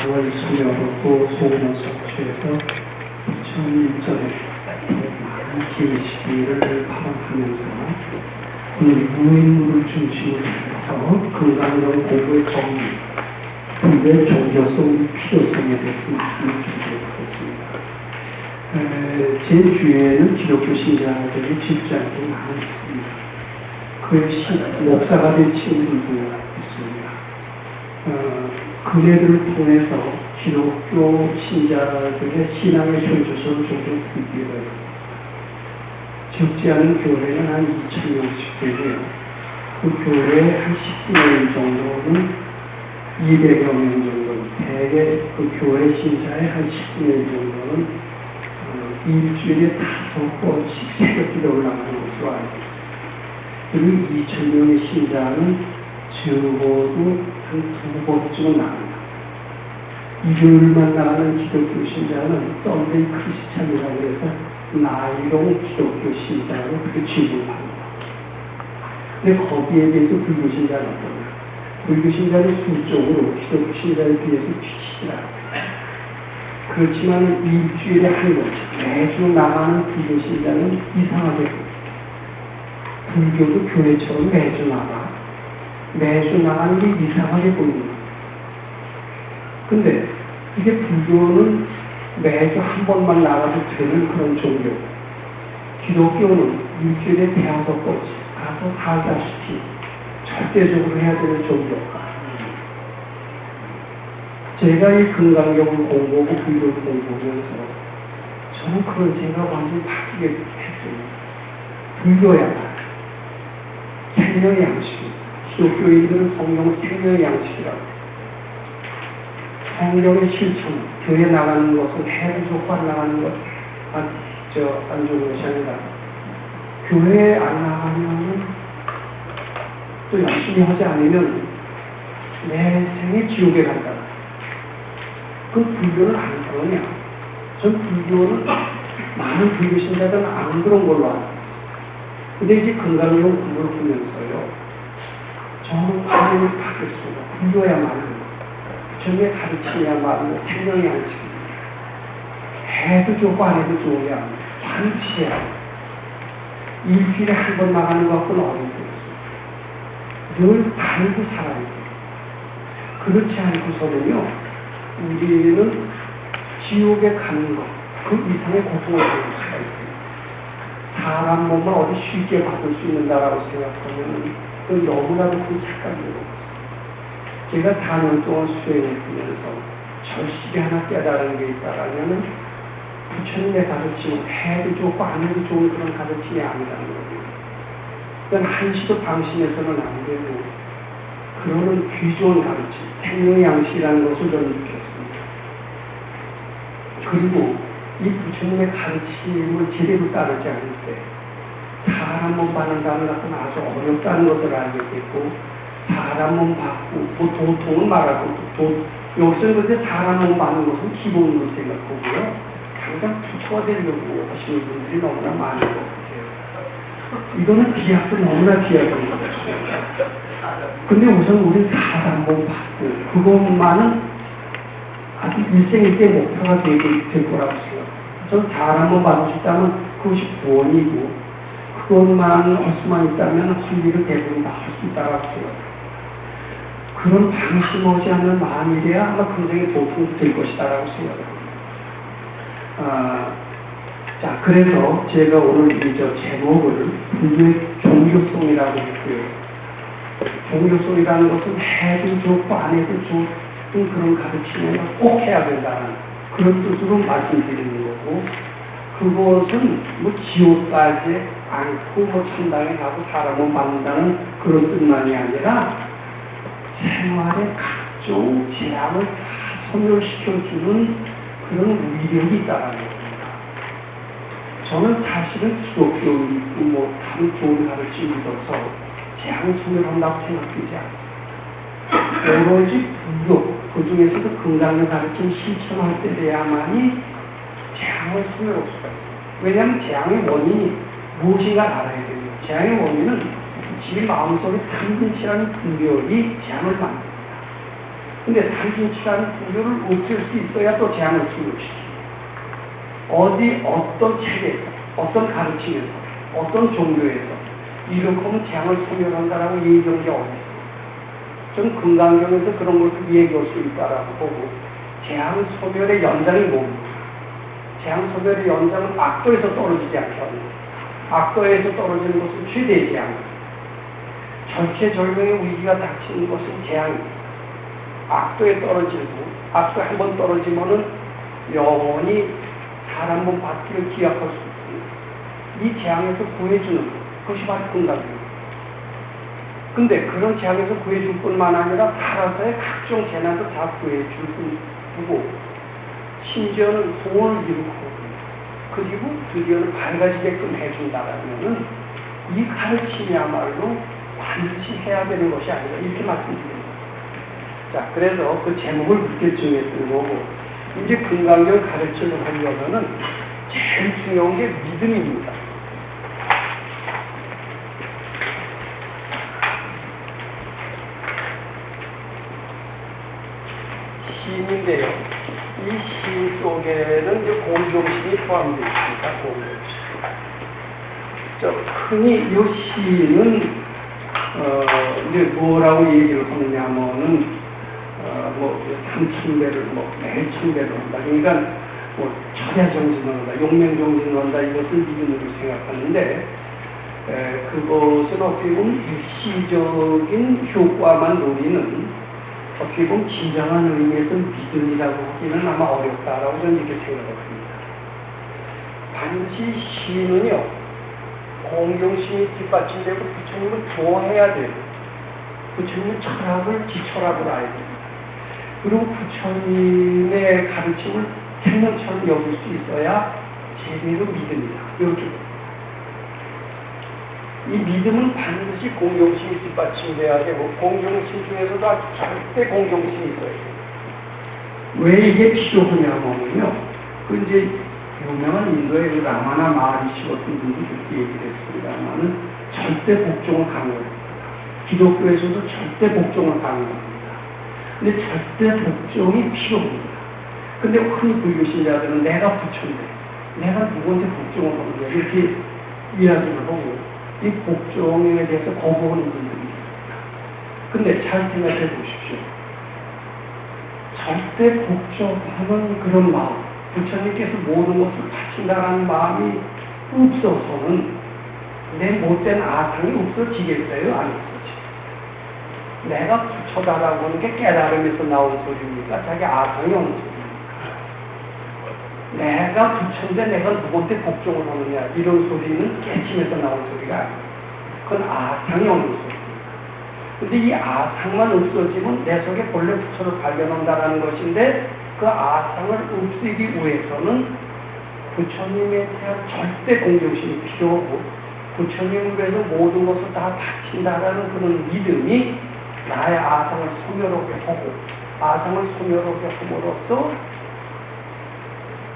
당을 소멸하고 소금을 섭취해서 2001년에 많은 계시를 발언하면서 무인물을 중심으로 해서 건강이라는 공부의 정의, 공부의 종교성, 필요성에 대해서 말씀을 드리도록 하겠습니다. 제 주위에는 기독교 신자들이 집사들이 많이 있습니다. 그 목사가 된 친구들도 있습니다. 그네들을 통해서 기독교 신자들의 신앙의 현주소를 종종 듣기도 해요. 적지 않은 교회는 한 2,000명씩 되고요. 그 교회에 한 10명 정도는 200여 명 정도는, 대개 그 교회 신자의 한 10명 정도는 일주일에 5번씩 새벽 기도를 나가는 것으로 알고 있습니다. 그리고 2,000명의 신자는 적어도 한 2번쯤은 나갑니다. 일요일만 나가는 기독교 신자는 썬데이 크리스찬이라고 해서 나이롱 기독교 신자로 그렇게 취급합니다. 근데 거기에 대해서 불교 신자는 어떠냐? 불교 신자는 수적으로 기독교 신자에 비해서 뒤치더라고요. 그렇지만 일주일에 한 번씩 매주 나가는 불교 신자는 이상하게 불교도 교회처럼 매주 나가. 매주 나가는 게 이상하게 보입니다. 근데 이게 불교는 매주 한 번만 나가도 되는 그런 종교. 기독교는 일주일에 5번씩 가서 다다시피 절대적으로 해야 되는 종교. 제가 이 건강경을 공부하고 불교를 공부하면서 저는 그런 생각 완전히 바뀌게 했습니다. 불교야말로 생명의 양식입니다. 기독교인들은 성경을 생명의 양식이라고. 성경의 실천, 교회 나가는 것은 해부족과 나가는 것, 안 좋은 것이 아니라, 교회에 안 나가면, 또 열심히 하지 않으면, 내 생에 지옥에 간다. 그 불교는 안 그러냐? 전 불교는, 많은 불교 신자들은 안 그런 걸로 알아요. 근데 이제 건강용 공부를 보면서요, 저는 완전히 바뀌었습니다. 불교야말로. 정의 가르치냐말로 생명의 양식입니다. 해도 좋고 안 해도 좋으냐 완치해야 일주일에 한 번 나가는 것 같고는 어려운 거였어요. 늘 달고 살아야 돼요. 그렇지 않고서는요, 우리는 지옥에 가는 것, 그 이상의 고통을 받을 수가 있어요. 사람 몸을 어디 쉽게 받을 수 있는다라고 생각하면 그 너무나도 큰 착각이에요. 제가 4년 동안 수행했으면서 절실히 하나 깨달은 게 있다라면 부처님의 가르침은 해도 좋고 안 해도 좋은 그런 가르침이 아니라는 거예요. 그건 한시도 방심해서는 안 되고 그러는 귀중한 가르침, 생명의 양식이라는 것을 저는 느꼈습니다. 그리고 이 부처님의 가르침을 제대로 따르지 않을 때 사람 몸 받는다는 것은 아주 어렵다는 것을 알게 됐고 사람 몸 받고, 도통은 말하고, 여기서는 그런데 사람 몸 받는 것은 기본으로 생각하고요. 당장 부처가 되려고 하시는 분들이 너무나 많은 것 같아요. 이거는 비약도 너무나 비약한 거죠. 근데 우선 우리는 사람 몸 받고, 그것만은 아주 일생일대 목표가 될 거라고 생각해요. 전 사람 몸 받고 싶다면 그것이 구원이고, 그것만 할 수만 있다면 할 일을 대부분 다 할 수 있다고 생각해요. 그런 방심하지 않는 마음이래야 아마 굉장히 도움이 될 것이다라고 생각합니다. 자, 그래서 제가 오늘 이 제목을 불교의 종교성이라고 했고요. 종교성이라는 것은 해도 좋고 안 해도 좋은 그런 가르침을 꼭 해야 된다는 그런 뜻으로 말씀드리는 거고, 그것은 뭐 지옥 가지 않고 뭐 천당에 가고 사람을 만든다는 그런 뜻만이 아니라 생활의 각종 재앙을 다 소멸시켜주는 그런 위력이 있다는 겁니다. 저는 사실은 기독교이고 뭐 다른 좋은 가르침을 믿어서 재앙을 소멸한다고 생각되지 않습니다. 오로지 불교, 그 중에서도 건강의 가르침 실천할 때 돼야만이 재앙을 소멸할 수가 있어요. 왜냐하면 재앙의 원인이 무엇인가 알아야 됩니다. 재앙의 원인은 지 마음속에 탐진치라는 분별이 재앙을 만듭니다. 근데 당신치라는 구조를 없앨 수 있어야 또 재앙을 충족시키고 어디 어떤 책에서 어떤 가르침에서 어떤 종교에서 이렇게 하면 재앙을 소멸한다라고 얘기한 게 어디 있어요? 전 금강경에서 그런 것을 얘기할 수 있다라고 보고 재앙 소멸의 연장이 뭡니까? 재앙 소멸의 연장은 악도에서 떨어지지 않게 하는 거예요. 악도에서 떨어지는 것은 최대의 재앙입니다. 절체절명의 위기가 닥치는 것은 재앙입니다. 악도에 떨어지고 악도에 한번 떨어지면은 영원히 사람 몸 받기를 기약할 수 있습니다. 이 재앙에서 구해주는 그것이 바로 금강경입니다. 근데 그런 재앙에서 구해줄 뿐만 아니라 살아서의 각종 재난도 다 구해줄 뿐이고 심지어는 소원을 이루고 그리고 드디어는 밝아지게끔 해준다라면은 이 가르침이야말로 반드시 해야 되는 것이 아니라 이렇게 말씀드립니다. 자, 그래서 그 제목을 그렇게 정했던 거고 이제 금강경 가르침을 하려면은 제일 중요한 게 믿음입니다. 시인인데요. 이 시 속에는 이제 공경심이 포함되어 있습니다. 공경심. 흔히 이 시는 이제 뭐라고 얘기를 하느냐면은 뭐 3,000배를 뭐 매일 1,000배를 한다. 그러니까 뭐 철야 정신을 한다, 용맹 정신을 한다. 이것을 믿음으로 생각하는데 그것은 어떻게 보면 일시적인 효과만 노리는 어떻게 보면 진정한 의미에서 믿음이라고 하기는 아마 어렵다라고 저는 이렇게 생각을 합니다. 반드시 시는요, 공경심이 뒷받침되고 부처님을 좋아해야 돼요. 부처님의 철학을 지철학으로 알야 됩니다. 그리고 부처님의 가르침을 생명처럼 여길 수 있어야 제대로 믿음이다. 이렇게 이 믿음은 반드시 공경심이 뒷받침돼야 되고 공경심 중에서도 아주 절대 공경심이 있어야 돼요. 왜 이게 필요하냐면요. 그 이제 유명한 인도의 그 라마나 마하리시 같은 분이 그렇게 얘기를 했습니다만은 절대 복종을 강요합니다. 기독교에서도 절대 복종을 강요합니다. 근데 절대 복종이 필요합니다. 근데 흔히 불교 신자들은 내가 부처인데 내가 누구한테 복종을 하는 거야 이렇게 이야기를 하고 이 복종에 대해서 거부하는 분들이 있습니다. 근데 잘 생각해 보십시오. 절대 복종하는 그런 마음, 부처님께서 모든 것을 바친다라는 마음이 없어서는 내 못된 아상이 없어지겠어요? 안 없어지겠어요? 내가 부처다라고 하는 게 깨달음에서 나온 소리입니까? 자기 아상이 오는 소리입니까? 내가 부처인데 내가 누구한테 복종을 하느냐 이런 소리는 깨침에서 나온 소리가 아니에요. 그건 아상이 오는 소리입니다. 근데 이 아상만 없어지면 내 속에 본래 부처를 발견한다는 것인데 그 아상을 없애기 위해서는 부처님에 대한 절대 공경심이 필요하고 부처님을 위해서 모든 것을 다 바친다라는 그런 믿음이 나의 아상을 소멸하게 하고 아상을 소멸하게 함으로써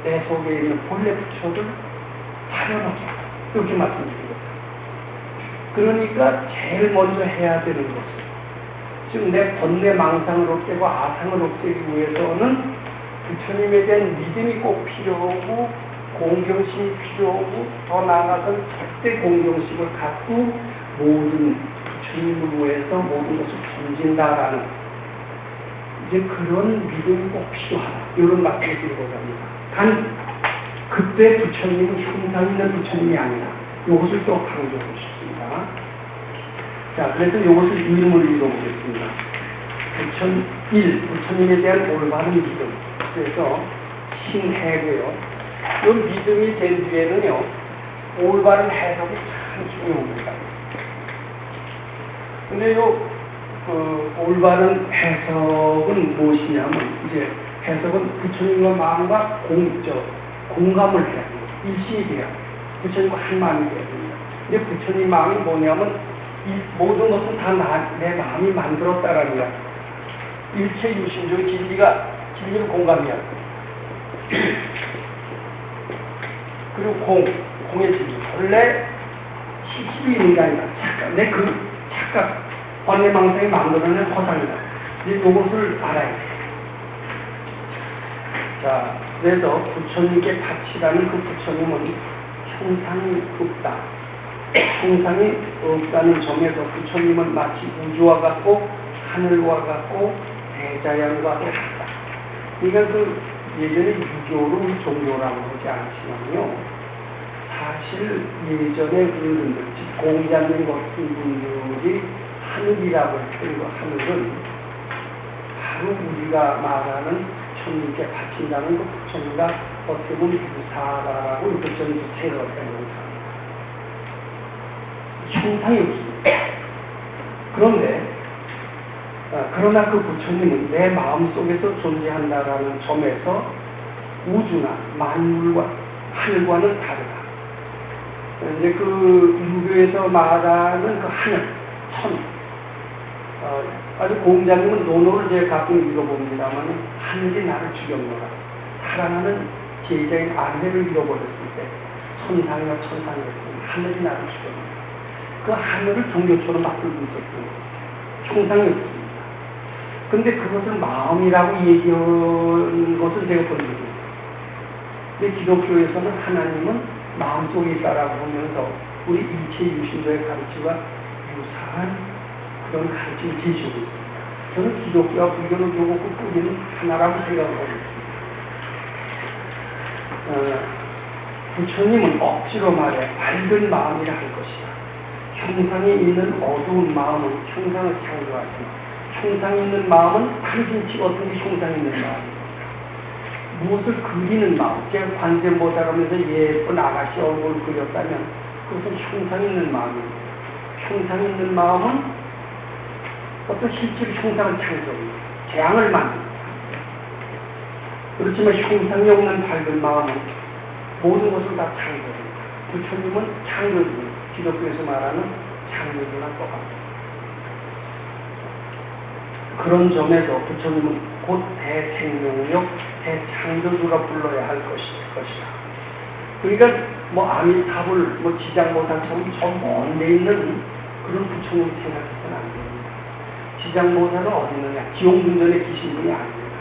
내 속에 있는 본래 부처를 발현하게 이렇게 말씀드립니다. 그러니까 제일 먼저 해야 되는 것은 즉 내 번뇌 망상을 없애고 아상을 없애기 위해서는 부처님에 대한 믿음이 꼭 필요하고 공경심이 필요하고 더 나아가서는 절대 공경심을 갖고 모든 부처님을 위해서 모든 것을 던진다라는 이제 그런 믿음이 꼭 필요하다. 이런 말씀을 드리고자 합니다. 단 그때 부처님은 흉상 있는 부처님이 아니라 이것을 또 강조하고 싶습니다. 자, 그래서 이것을 이름을 읽어보겠습니다. 부처님에 대한 올바른 믿음. 그래서 신해고요. 이 믿음이 된 뒤에는요, 올바른 해석이 참 중요합니다. 근데 올바른 해석은 무엇이냐면, 이제 해석은 부처님과 마음과 공감을 해야 됩니다. 일심이 돼야 됩니다. 부처님과 한 마음이 돼야 됩니다. 근데 부처님 마음이 뭐냐면, 이 모든 것은 다 내 마음이 만들었다라는 거야. 일체 유심적 진리를 공감해야 돼. 그리고 공의 진리. 원래 시집이 있는 게 아니라 착각. 내 그 착각, 번뇌망상이 만들어낸 허상이다. 이제 이것을 알아야 돼요. 자, 그래서 부처님께 바치라는 그 부처님은 형상이 없다. 형상이 없다는 점에서 부처님은 마치 우주와 같고 하늘과 같고 대자연과 같다. 그러니까 그 예전에 유교로 종교라고 하지 않지만요. 사실 예전에 어른들, 즉 공자님 같은 분들이 하늘이라고 했던 그 하늘은 바로 우리가 말하는 부처님께 바친다는 그 부처님과 어떻게 보면 유사라고 이렇게 저는 생각을 해봅니다. 형상이 없습니다. 그런데 그러나 그 부처님은 내 마음속에서 존재한다라는 점에서 우주나 만물과 하늘과는 다르다. 이제 그 유교에서 말하는 그 하늘, 천, 아주 공자님은 논어를 제가 가끔 읽어봅니다만 하늘이 나를 죽였노라. 사랑하는 제자인 아내를 잃어버렸을 때 천상이나 천상이었으면 하늘이 나를 죽였노라. 그 하늘을 종교처럼 맞들고 있었던 거예요. 형상이 없습니다. 근데 그것을 마음이라고 얘기한 것은 제가 본 적이 있어요. 근데 기독교에서는 하나님은 마음속에 있다라고 보면서 우리 일체 유신조의 가르침과 유사한 그런 가르침을 제시하고 있습니다. 저는 기독교와 불교를 보고 그 뿌리는 하나라고 생각을 하고 있습니다. 부처님은 억지로 말해 밝은 마음이라 할 것이다. 형상이 있는 어두운 마음은 형상을 창조하지만 형상이 있는 마음은 당신치 어떤 게 형상이 있는 마음입니다. 무엇을 그리는 마음, 제가 관세음보살하면서 예쁜 아가씨 얼굴을 그렸다면 그것은 형상이 있는 마음입니다. 형상이 있는 마음은 어떤 실제로 형상을 창조합니다. 재앙을 만듭니다. 그렇지만 형상이 없는 밝은 마음은 모든 것을 다 창조합니다. 부처님은 창조주입니다. 기독교에서 말하는 창조주나 똑같습니다. 그런 점에서 부처님은 곧 대생명력, 대창조주가 불러야 할 것이다. 그러니까 뭐 아미타불, 뭐 지장보살처럼 저 먼데 있는 그런 부처님을 생각해서는 안 됩니다. 지장보살은 어디 있느냐? 지옥문전에 계신 분이 아닙니다.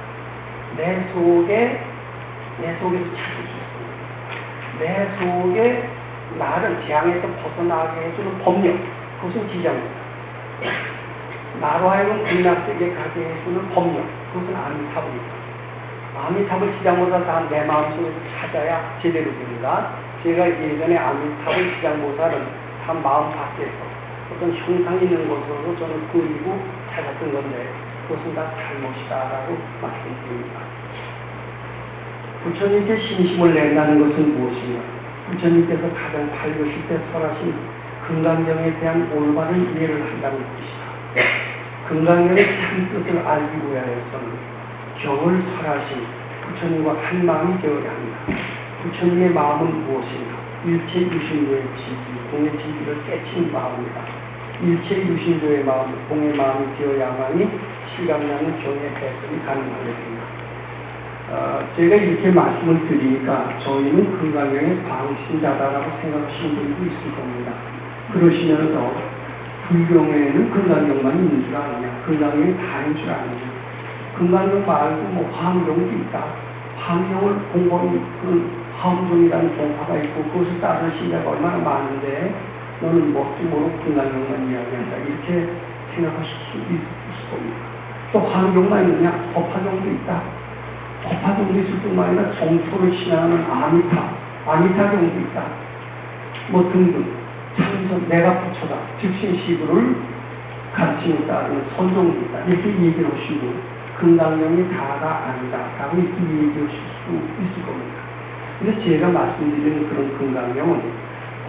내 속에서 찾을 수 있습니다. 내 속에 나를 재앙에서 벗어나게 해주는 법력, 그것은 지장보살. 나로 하여금 극락세계에 가게 해주는 법력, 그것은 아미타불입니다. 아미타불 지장보살 다 내 마음속에서 찾아야 제대로 됩니다. 제가 예전에 아미타불 지장보살은 다 마음 밖에서 어떤 형상 있는 곳으로 저는 그리고 찾았던 건데 그것은 다 잘못이다라고 말씀드립니다. 부처님께 신심을 낸다는 것은 무엇인가? 부처님께서 가장 밝으실 때 설하신 금강경에 대한 올바른 이해를 한다는 것이다. 금강경의 참 뜻을 알기 위하여서는 경을 설하신 부처님과 한 마음이 되어야 합니다. 부처님의 마음은 무엇인가? 일체 유신조의 지기, 공의 지기를 깨친 마음이다. 일체 유신조의 마음, 공의 마음이 되어야만이 시각나는 경의 해석이 가능하게 됩니다. 제가 이렇게 말씀을 드리니까 저희는 금강경의 광신자다라고 생각하시는 분도 있을 겁니다. 그러시면서 불경에는 금강경만 있는 줄 아느냐, 금강경이 다인 줄 아느냐. 금강경 말고 뭐 화엄경도 있다. 화엄경을 공부하는 그런 화엄경이라는 종파가 있고 그것을 따르는 신자가 얼마나 많은데 너는 먹지 모르고 금강경만 이야기한다. 이렇게 생각하실 수 있을 겁니다. 또 화엄경만 있느냐? 법화경도 있다. 법화경도 있을 뿐만 아니라 정토를 신앙하는 아미타경도 있다. 뭐 등등. 참선 내가 부처다. 즉신시구를 가르치는 따르는 선종도 있다. 이렇게 얘기를 하시고 금강경이 다가 아니다라고 이렇게 얘기하실 수 있을 겁니다. 근데 제가 말씀드리는 그런 금강경은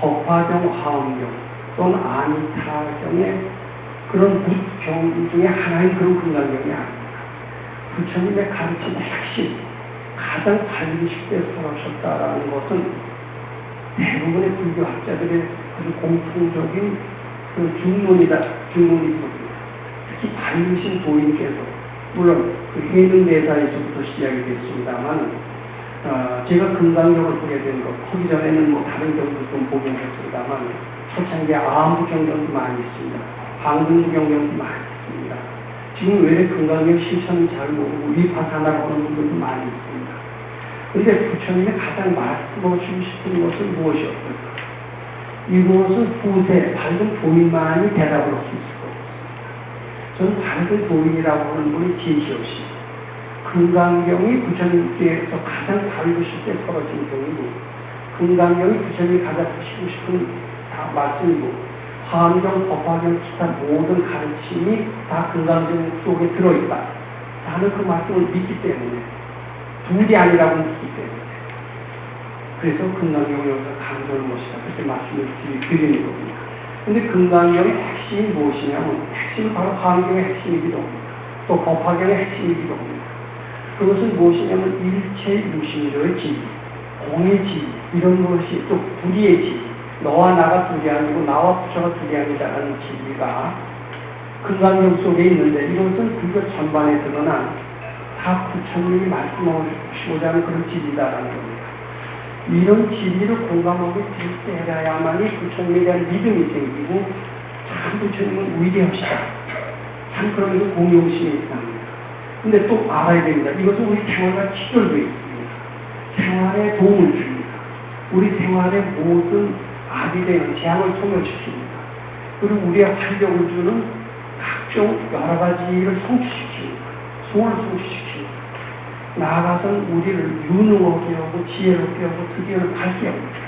법화경, 화엄경 또는 아미타경의 그런 경 중에 하나인 그런 금강경이 아닙니다. 부처님의 가르침의 핵심, 가장 밝으실 때 설하셨다라는 것은 대부분의 불교학자들의 아주 공통적인 그 중론이거든요. 특히 밝으신 도인께서 물론 그 해능대사에서부터 시작이 됐습니다만 제가 금강경을 보게 된 것, 하기 전에는 뭐 다른 경도 좀 보긴 했습니다만 초창기에 아함부 경전도 많이 있습니다. 방금부 경전도 많이 있습니다. 지금 외래 건강경 실천을 잘 모르고 위파사나라고 하는 분들도 많이 있습니다. 그런데 부처님이 가장 말씀하시고 싶은 것은 무엇이었을까? 이것은 후세, 밝은 도인만이 대답을 할 수 있을 것 같습니다. 저는 밝은 도인이라고 하는 분이 제시없이 금강경이 부처님께서 가장 다루실 때 벌어진 경이고, 금강경이 부처님이 가장 하시고 싶은 말씀이고, 화엄경, 법화경, 기타 모든 가르침이 다 금강경 속에 들어있다. 나는 그 말씀을 믿기 때문에, 둘이 아니라고 믿기 때문에. 그래서 금강경을 여기서 강조를 못이다. 그렇게 말씀을 드리는 겁니다. 근데 금강경의 핵심이 무엇이냐면, 핵심은 바로 화엄경의 핵심이기도 합니다. 또 법화경의 핵심이기도 합니다. 그것은 무엇이냐면 일체 유심조의 진리, 공의 진리, 이런 것이 또 불의의 진리, 너와 나가 둘이 아니고 나와 부처가 둘이 아니다라는 진리가 금강경 속에 있는데, 이것은 불교 전반에 드러난 다 부처님이 말씀하시고자 하는 그런 진리다라는 겁니다. 이런 진리를 공감하고 비슷해야만이 부처님에 대한 믿음이 생기고, 참 부처님은 위대하시다, 참 그러면서 공용심이 있답니다. 근데 또 알아야 됩니다. 이것은 우리 생활과 치열되어 있습니다. 생활에 도움을 줍니다. 우리 생활의 모든 악이 되는 재앙을 소멸시킵니다. 그리고 우리의 활력을 주는 각종 여러 가지를 성취시킵니다. 소원을 성취시킵니다. 나아가서는 우리를 유능하게 하고 지혜롭게 하고 드디어는 밝게 합니다.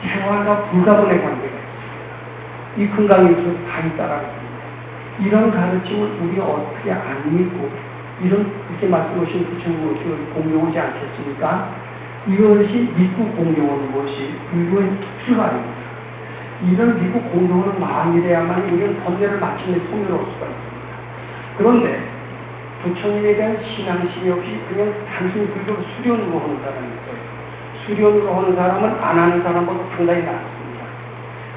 생활과 불가분의 관계가 있습니다. 이 금강경에서 다 있다라는 겁니다. 이런 가르침을 우리가 어떻게 안 믿고 이렇게 말씀하신 부처님 모습을 공경하지 않겠습니까? 이것이 믿고 공경하는 것이 불교의 출발입니다. 이런 믿고 공경하는 마음이 돼야만 우리는 번뇌를 마침내 소멸할 수가 있습니다. 그런데 부처님에 대한 신앙심이 없이 그냥 단순히 불교를 수련으로 하는 사람이 있어요. 수련으로 하는 사람은 안 하는 사람보다 상당히 낫습니다.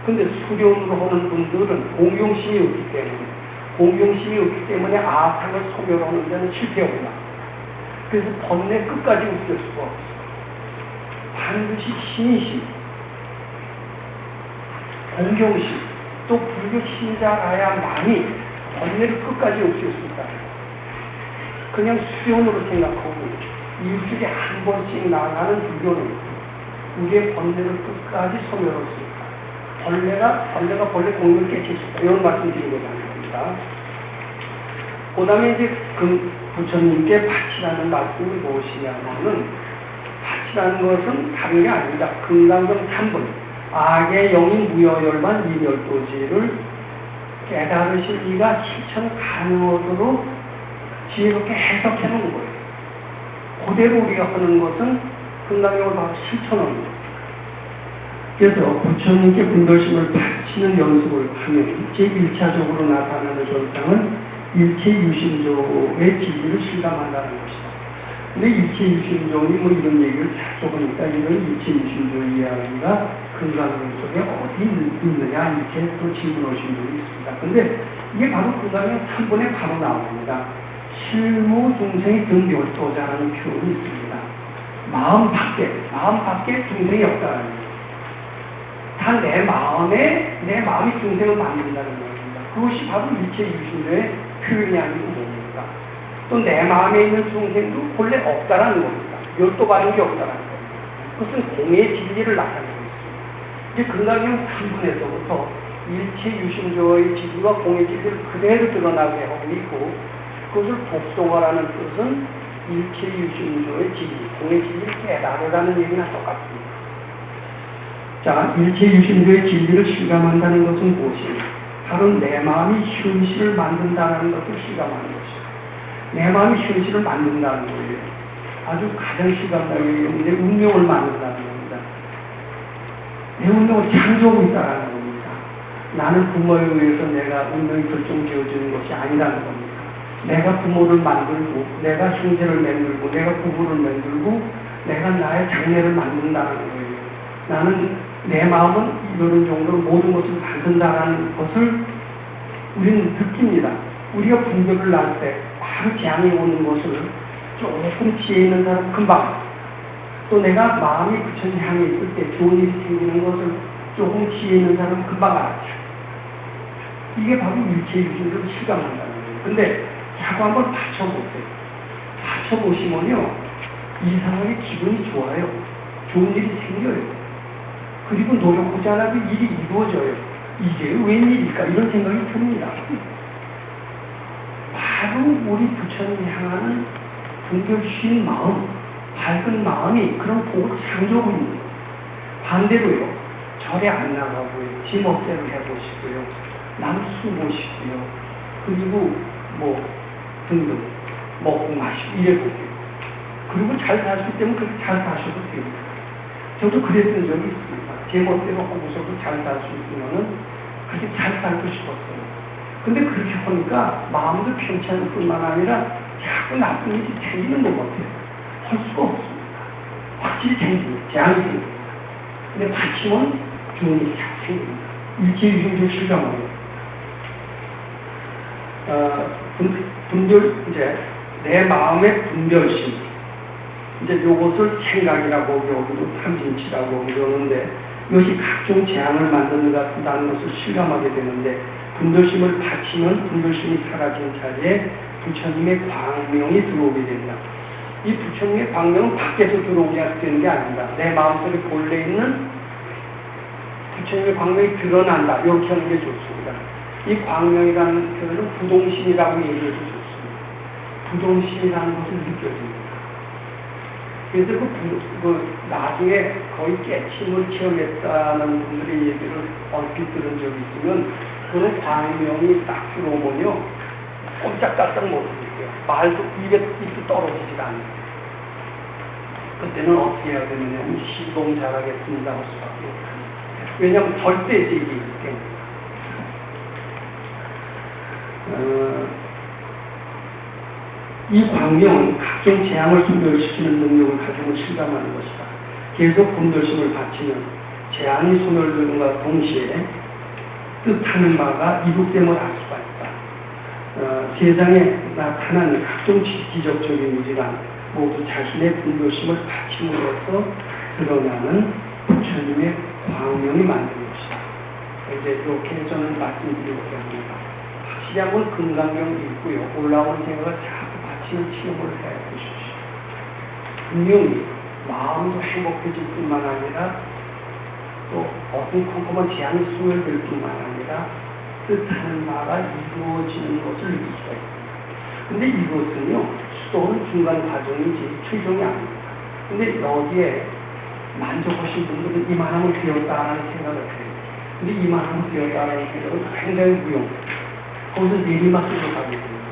근데 수련으로 하는 분들은 공경심이 없기 때문에 아상을 소멸하는 데는 실패합니다. 그래서 번뇌 끝까지 웃길 수가 없어요. 반드시 신의심, 공경심, 또 불교 신자라야만이 번뇌를 끝까지 없앨 수 있다. 그냥 수련으로 생각하고 일주일에 한 번씩 나가는 불교는 우리의 번뇌를 끝까지 소멸할 수 있다. 벌레가 벌레 공을 깨칠 수 있다. 이런 말씀 드리고자 합니다. 그 다음에 이제 그 부처님께 바치라는 말씀이 무엇이냐면은, 바치라는 것은 다른 게 아닙니다. 금강경 3분, 악의 영인 무여열만 이멸도지를 깨달으실 이가 실천 가능하도록 지혜롭게 해석해 놓은 거예요. 그대로 우리가 하는 것은 금강경을 바로 실천하는 거예요. 그래서 부처님께 분별심을 바치는 연습을 하면 제1차적으로 나타나는 현상은 일체유심조의 진리를 실감한다는 것이다. 근데 일체유심조니 뭐 이런 얘기를 자꾸 하니까 이런 일체유심조 이야기가 금강경 속에 어디 있느냐 이렇게 또 질문하신 분이 있습니다. 근데 이게 바로 금강경 3번에 바로 나옵니다. 실무중생의 등별도자라는 표현이 있습니다. 마음 밖에 중생이 없다는 거예요. 다 내 마음이 중생을 만든다는 겁니다. 그것이 바로 일체유심조의 표현이 아니고 뭡니까? 또 내 마음에 있는 중생도 본래 없다라는 겁니다. 열도 받은 게 없다라는 겁니다. 그것은 공의 진리를 나타내고 있습니다. 이제 금강경 3분에서부터 일체유심조의 진리와 공의 진리를 그대로 드러나게 하고 있고, 그것을 복송하라는 뜻은 일체유심조의 진리, 공의 진리를 깨달으라는 얘기나 똑같습니다. 자, 일체유심조의 진리를 실감한다는 것은 무엇입니까? 바로 내 마음이 현실을 만든다는 것을 실감하는 것이다. 내 마음이 현실을 만든다는 거예요. 아주 가장 실감나게 내 운명을 만든다는 겁니다. 내 운명을 창조하고 있다는 겁니다. 나는 부모에 의해서 내가 운명이 결정지어지는 것이 아니라는 겁니다. 내가 부모를 만들고, 내가 형제를 만들고, 내가 부부를 만들고, 내가 나의 장래를 만든다는 거예요. 나는 내 마음은 이런 정도로 모든 것을 만든다는 것을 우리는 느낍니다. 우리가 분별을 날 때 바로 재앙이 오는 것을 조금 지혜 있는 사람 금방, 또 내가 마음이 부처님 향해 있을 때 좋은 일이 생기는 것을 조금 지혜 있는 사람 금방 알았죠. 이게 바로 일체유심조를 실감한다는 거예요. 근데 자꾸 한번 받쳐보세요. 받쳐보시면요, 이상하게 기분이 좋아요. 좋은 일이 생겨요. 그리고 노력하지 않아도 일이 이루어져요. 이게 웬일일까? 이런 생각이 듭니다. 바로 우리 부처님 향하는 분별신 마음, 밝은 마음이 그런 복을 창조하고 있는 거예요. 반대로요, 절에 안 나가고요, 지 멋대로 해보시고요, 남수 보시고요, 그리고 뭐 등등 먹고 마시고 이래보세요. 그리고 잘 살 수 있다면 그렇게 잘 사셔도 됩니다. 저도 그랬던 적이 있습니다. 제 멋대로 하고서도 잘 살 수 있으면은 그렇게 잘 살고 싶었어요. 근데 그렇게 하니까 마음도 편찮을 뿐만 아니라 자꾸 나쁜 일이 생기는 것 같아요. 할 수가 없습니다. 확실히 생깁니다. 재앙이 생깁니다. 근데 받치면 좋은 일이 자꾸 생깁니다. 일체유심조 실감하고요. 이제 내 마음의 분별심, 이제 요것을 생각이라고 여기도 탐진치라고 그러는데, 이것이 각종 재앙을 만든다는 것을 실감하게 되는데, 분별심을 바치면 분별심이 사라진 자리에 부처님의 광명이 들어오게 됩니다. 이 부처님의 광명은 밖에서 들어오게 되는 게 아닙니다. 내 마음속에 본래 있는 부처님의 광명이 드러난다. 이렇게 하는 게 좋습니다. 이 광명이라는 표현은 부동심이라고 얘기해도 좋습니다. 부동심이라는 것을 느껴집니다. 그래서 나중에 거의 깨침을 체험했다는 분들의 얘기를 얼핏 들은 적이 있으면, 그런 광명이 딱 들어오면요, 꼼짝달싹 못하겠어요. 말도 입에 떨어지지가 않아요. 그때는 어떻게 해야 되느냐면 시동 잘하겠습니다 할 수밖에 없어요. 왜냐하면 절대적이기 때문에. 이 광명은 각종 재앙을 소멸시키는 능력을 가지고 실감하는 것이다. 계속 분별심을 바치면 재앙이 소멸되는과 동시에 뜻하는 바가 이룩됨을 알 수가 있다. 세상에 나타난 각종 기적적인 일이란 모두 자신의 분별심을 바침으로써 드러나는 부처님의 광명이 만든 것이다. 이제 이렇게 저는 말씀드리고자 합니다. 확실히 한번 금강경 읽고요, 올라오는 생각을 자꾸 바치는 체험을 해보십시오. 분명히 마음도 행복해질 뿐만 아니라 또 어떤 컴컴한 제한이 소멸될 뿐만 아니라 뜻하는 바가 이루어지는 것을 느낄 수가 있습니다. 근데 이것은요, 수도는 중간 과정이지 최종이 아닙니다. 근데 여기에 만족하신 분들은 이만하면 되었다라는 생각을 해요. 근데 이만하면 되었다라는 생각은 굉장히 무용해요. 거기서 내리막길로 가게 됩니다.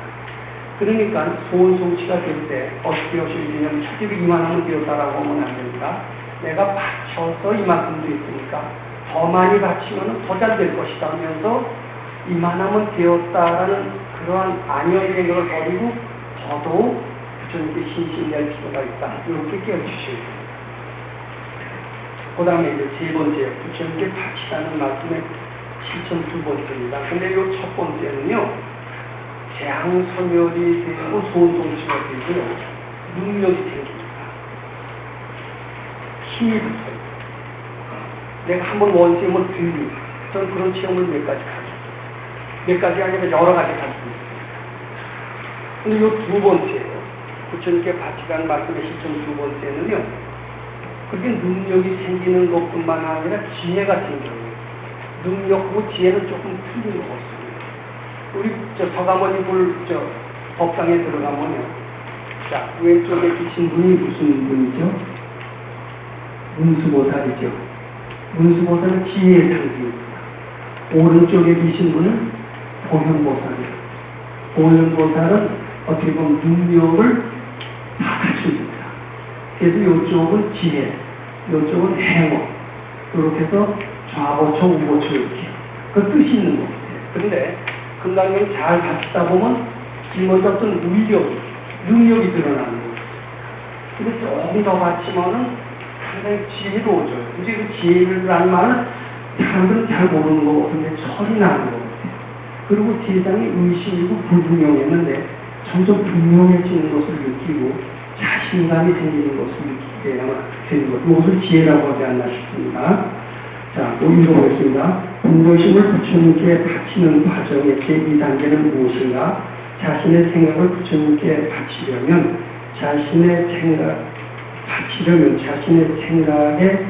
그러니까 소원성취가 될 때 어떻게 하셔야 되냐면, 첫째로 이만하면 되었다라고 하면 안 됩니다. 내가 바쳐서 이만큼도 있으니까 더 많이 바치면 더 잘 될 것이다 하면서 이만하면 되었다라는 그러한 안연의 생각을 버리고 더더욱 부처님께 신심될 필요가 있다. 이렇게 깨워주셔야 됩니다. 그 다음에 이제 세 번째, 부처님께 바치라는 말씀의 실천 두 번째입니다. 근데 이 첫 번째는요, 재앙 소멸이 되고 소원성취가 되고요, 능력이 생깁니다. 힘이 붙어요. 내가 한번 원심을 들립니다. 저는 그런 체험을 몇 가지 가졌어요. 몇 가지 아니라 여러 가지 가졌습니다. 근데 이 두 번째예요. 부처님께 바치라는 말씀의 실천 두 번째는요, 그게 능력이 생기는 것뿐만 아니라 지혜가 생겨요. 능력하고 지혜는 조금 틀린 것 같습니다. 우리 서가모니 법당에 들어가면요, 자, 왼쪽에 계신 분이 무슨 분이죠? 문수보살이죠. 문수보살은 지혜의 상징입니다. 오른쪽에 계신 분은 보현보살이에요. 보현보살은 어떻게 보면 능력을 다 갖춥니다. 그래서 이쪽은 지혜, 이쪽은 행원, 이렇게 해서 좌보초, 우보초 이렇게 그 뜻이 있는 것 같아요. 그런데 금강경 잘 갖추다 보면 짊어진 어떤 위력, 능력이 드러나는 거예요. 근데 조금 더 갖추면은 상당히 지혜로워져요. 이제 그 지혜라는 말은 사람들은 잘 모르는 거 같은데 철이 나는 것 같아요. 그리고 세상이 의심이고 불분명했는데 점점 분명해지는 것을 느끼고 자신감이 생기는 것을 느끼게야만 되는 것. 이것을 지혜라고 하지 않나 싶습니다. 자, 또 읽어보겠습니다. 분별심을 부처님께 바치는 과정의 제2단계는 무엇인가? 자신의 생각을 부처님께 바치려면 자신의 생각의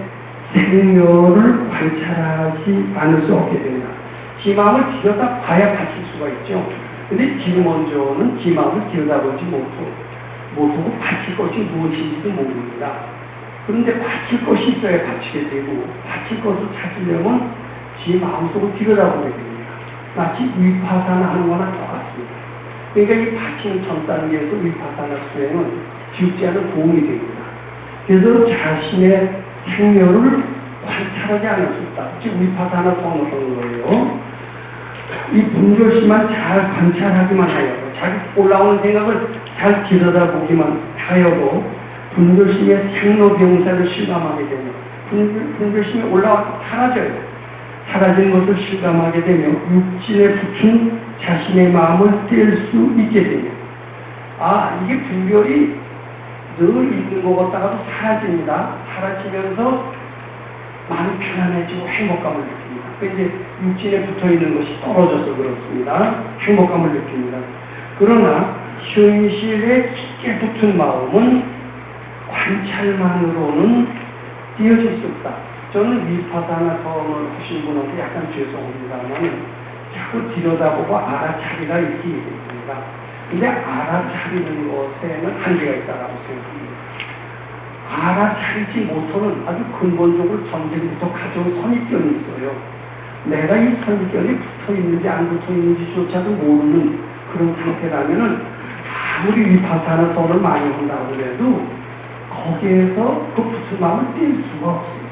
생멸을 관찰하지 않을 수 없게 됩니다. 지 마음을 들여다 봐야 바칠 수가 있죠. 근데 지금 먼저는 지 마음을 들여다보지 못하고 바칠 것이 무엇인지도 모릅니다. 그런데 바칠 것이 있어야 바치게 되고, 바칠 것을 찾으려면 지 마음속을 들여다보게 됩니다. 마치 위파사나 하는 거나 똑같습니다. 그러니까 이 바치는 전 단계에서 위파사나 수행은 죽지 않은 도움이 됩니다. 그래서 자신의 생멸을 관찰하지 않을 수 있다. 즉 위파사나 수행을 거예요. 이 분별심만 잘 관찰하기만 하여도, 자기 올라오는 생각을 잘 들여다보기만 하여도 분별심의 생로병사를 실감하게 되며, 분별심이 올라와서 사라져요. 사라진 것을 실감하게 되며 육진에 붙은 자신의 마음을 뗄 수 있게 되며, 이게 분별이 늘 있는 것 같다가도 사라집니다. 사라지면서 마음이 편안해지고 행복감을 느낍니다. 이제 육진에 붙어있는 것이 떨어져서 그렇습니다. 행복감을 느낍니다. 그러나 현실에 깊게 붙은 마음은 관찰만으로는 띄어질 수 없다. 저는 위파사나 서원을 하신 분한테 약간 죄송합니다만 자꾸 들여다보고 알아차리가 있기 때문입니다. 근데 알아차리는 것에는 한계가 있다고 생각합니다. 알아차리지 못하는 아주 근본적으로 전쟁부터 가져온 선입견이 있어요. 내가 이 선입견이 붙어있는지 안 붙어있는지조차도 모르는 그런 상태라면은 아무리 위파사나 서원을 많이 한다고 해도 거기에서 그 붙은 마음을 뗄 수가 없습니다.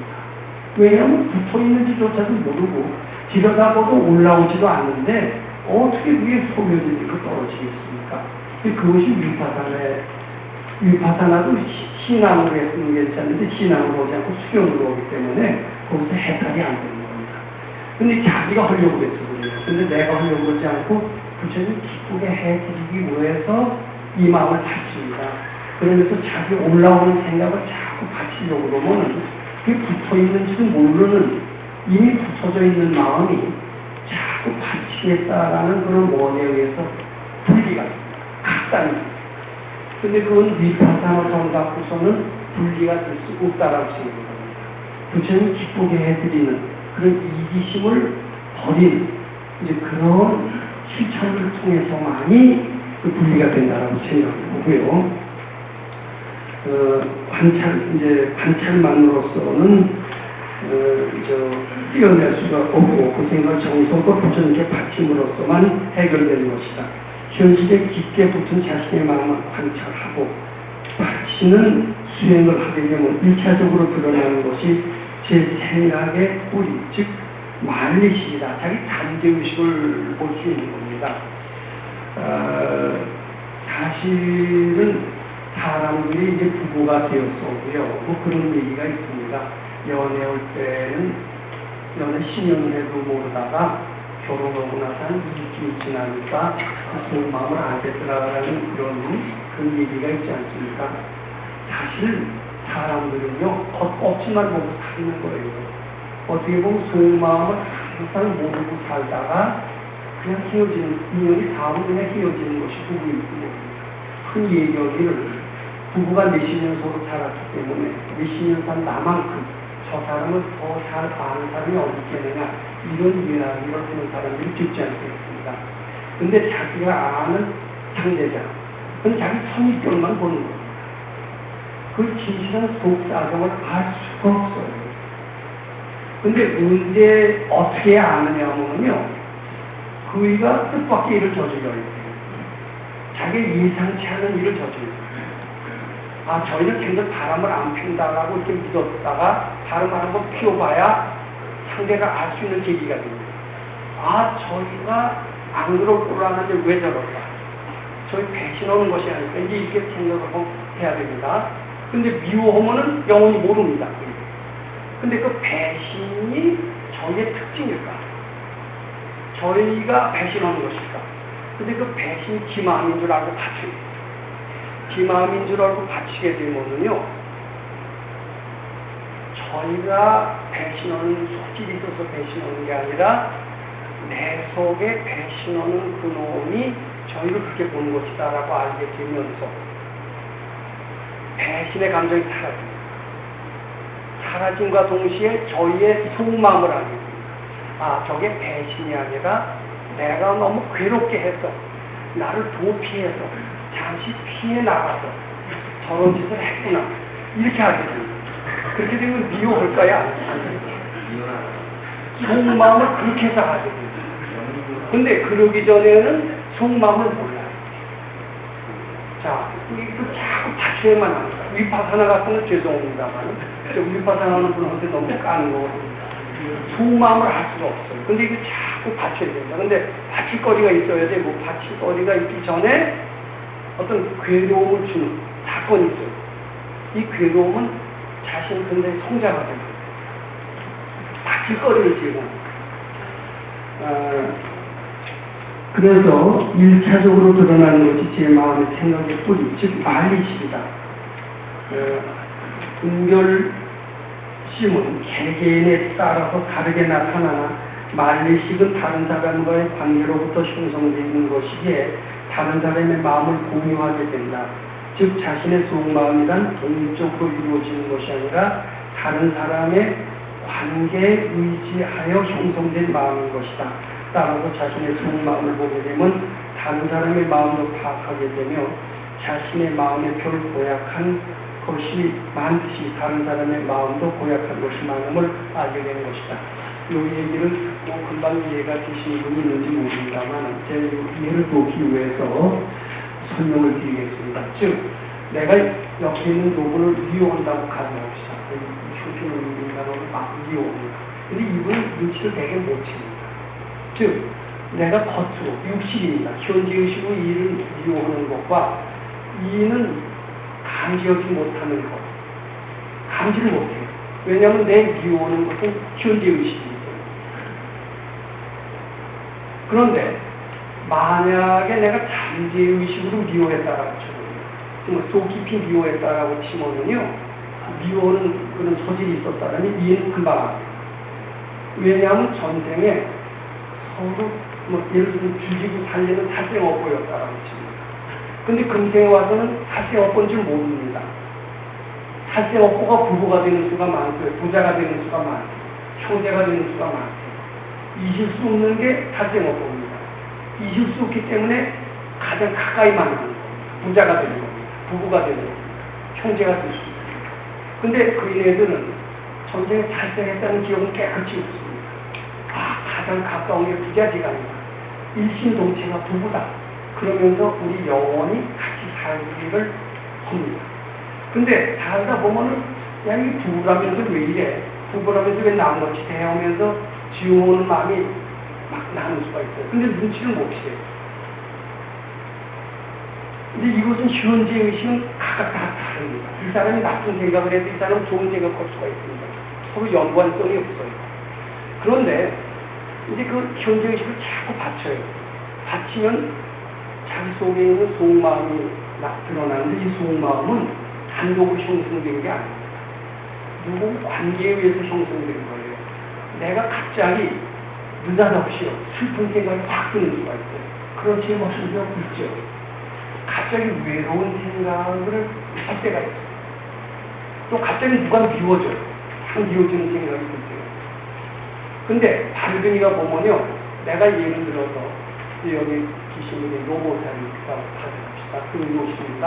왜냐하면 붙어있는지조차도 모르고 들여다보도 올라오지도 않는데 어떻게 위에 소멸되니까 떨어지겠습니까? 그것이 위파사나도 신앙으로 했으면 괜찮은데 신앙으로 오지 않고 수경으로 오기 때문에 거기서 해탈이 안 되는 겁니다. 근데 자기가 하려고 했어 그래요. 근데 내가 하려고 그러지 않고 부처님 기쁘게 해드리기 위해서 이 마음을 바칩니다. 그러면서 자기 올라오는 생각을 자꾸 바치려고 그러면 그게 붙어있는지도 모르는 이미 붙어져 있는 마음이 자꾸 바치겠다라는 그런 원에 의해서 분리가 각단이. 근데 그건 위파사나 정 갖고서는 분리가 될 수 없다라고 생각합니다. 부처님 기쁘게 해드리는 그런 이기심을 버린 이제 그런 실천을 통해서만이 그 분리가 된다라고 생각하고요. 관찰만으로서는 띄어낼 수가 없고 그 생각을 정성껏 부처님께 바침으로써만 해결되는 것이다. 현실에 깊게 붙은 자신의 마음을 관찰하고 바치는 수행을 하게 되면 1차적으로 드러나는 것이 제 생각의 뿌리, 즉 만리식이다. 자기 잠재의식을 볼 수 있는 겁니다. 사실은 사람들이 이제 부부가 되었어도요, 뭐 그런 얘기가 있습니다. 연애할 때는 연애 10년 해도 모르다가 결혼하고 나서 한 2주쯤 지나니까 그 마음을 알겠더라라는 그런 얘기가 있지 않습니까? 사실 사람들은요, 겉껍질만 보고 사귀는 거예요. 어떻게 보면 속마음을 항상 모르고 살다가 그냥 헤어지는, 인연이 닿으면 그냥 헤어지는 것이 부부인 겁니다. 큰 예견이를 부부가 몇십 년 서로 살았기 때문에 몇십 년 산 나만큼 저 사람을 더 잘 아는 사람이 어디 있겠느냐, 이런 이야기를 하는 사람들이 듣지 않겠습니다. 근데 자기가 아는 상대자, 그건 자기 선입견만 보는 겁니다. 그 진실한 속사정을 알 수가 없어요. 근데 언제 어떻게 아느냐면요, 그이가 뜻밖의 일을 저질러야 돼요. 자기 예상치 않은 일을 저질러요. 저희는 굉장히 바람을 안 핀다라고 이렇게 믿었다가 바람 한 번 피워봐야 상대가 알 수 있는 계기가 됩니다. 저희가 안 그럴 줄 알았는데 왜 저럴까? 저희 배신하는 것이 아닐까? 이제 이렇게 생각을 해야 됩니다. 근데 미워하면은 영원히 모릅니다. 근데 그 배신이 저희의 특징일까? 저희가 배신하는 것일까? 근데 그 배신이 지 마음인 줄 알고 바쳐요. 지 마음인 줄 알고 바치게 되면은요, 저희가 배신하는 소질이 있어서 배신하는 게 아니라 내 속에 배신하는 그놈이 저희를 그렇게 보는 것이다라고 알게 되면서 배신의 감정이 사라집니다. 사라짐과 동시에 저희의 속마음을 알게 됩니다. 아, 저게 배신이 아니라 내가 너무 괴롭게 해서 나를 도피해서 잠시 피해 나가서 저런 짓을 했구나 이렇게 하게 됩니다. 그렇게 되면 미워할까요? 안 속마음을 그렇게 해서 하게 됩니다. 근데 그러기 전에는 속마음을 몰라요. 자, 이거 자꾸 받쳐야만 합니다. 위파사나 같은 죄송합니다만 위파사나 하는 분한테 너무 까는 거거든요. 속마음을 알 수가 없어요. 근데 이거 자꾸 받쳐야 된다. 근데 받칠 거리가 있어야 되고 받칠 거리가 있기 전에 어떤 괴로움을 주는 사건이 있어요. 이 괴로움은 자신 근데 성장하게 됩니다. 받칠 거리를 제공. 그래서 1차적으로 드러나는 것이 제 마음의 생각의 뿌리, 즉 말리식이다. 분별심은 개개인에 따라서 다르게 나타나나 말리식은 다른 사람과의 관계로부터 형성되는 것이기에 다른 사람의 마음을 공유하게 된다. 즉 자신의 속마음이란 독립적으로 이루어지는 것이 아니라 다른 사람의 관계에 의지하여 형성된 마음인 것이다. 따라서 자신의 속마음을 보게 되면 다른 사람의 마음도 파악하게 되며 자신의 마음에 별 고약한 것이 많듯이 다른 사람의 마음도 고약한 것이 많음을 알게 되는 것이다. 이 얘기를 듣고 금방 이해가 되시는 분이 있는지 모릅니다만 제 이해를 돕기 위해서 설명을 드리겠습니다. 즉 내가 옆에 있는 노분을 미워한다고 가정합시다. 쇼핑을 미워한다고 막 미워합니다. 근데 이분은 눈치를 되게 못 챕니다. 즉 내가 겉으로 육식입니다. 현재의식으로 이를 미워하는 것과 이는 감지하지 못하는 것. 감지를 못해요. 왜냐하면 내 미워하는 것은 현재의식이기 때문에. 그런데 만약에 내가 잠재의식으로 미워했다라고 쳐요. 정말 속 깊이 미워했다라고 치면은요, 미워하는 그런 소질이 있었다라는 이해는 금방 안 돼요. 왜냐하면 전생에 서로 예를 들면 죽이고 살리는 살생업보였다라고 칩니다. 근데 금생에 와서는 살생업보인 줄 모릅니다. 살생업보가 부부가 되는 수가 많고요. 부자가 되는 수가 많고요. 형제가 되는 수가 많고요. 잊을 수 없는 게 살생업보입니다. 잊을 수 없기 때문에 가장 가까이 만나는 겁니다. 부자가 되는 겁니다. 부부가 되는 겁니다. 형제가 될 수 있습니다. 근데 그 얘네들은 전생에 살생했다는 기억은 깨끗이 없습니다. 아, 가장 가까운 게 부자지간이다. 일심동체가 부부다. 그러면서 우리 영원히 같이 살기를 합니다. 근데 살다 보면은 야, 이 부부라면서 왜 이래? 부부라면서 왜 남같이 대하면서 지우는 마음이 막 나는 수가 있어요. 근데 눈치를 못 채요. 근데 이것은 현재의식은 각각 다 다릅니다. 이 사람이 나쁜 생각을 해도 이 사람은 좋은 생각을 할 수가 있습니다. 서로 연관성이 없어요. 그런데 이제 그 현재의식을 자꾸 받쳐요. 받치면 자기 속에 있는 속마음이 드러나는데 이 속마음은 단독으로 형성된 게 아닙니다. 누구 관계에 의해서 형성된 거예요. 내가 갑자기 느닷없이 슬픈 생각이 확 드는 수가 있어요. 그런 제 모습이 있죠. 갑자기 외로운 생각을 할 때가 있어요. 또 갑자기 누가 미워져요. 확 미워지는 생각이 들어요. 근데 발근이가 보면요, 내가 예를 들어서 여기 계신 분이 노보살이라고 가정합시다. 그 이웃입니다.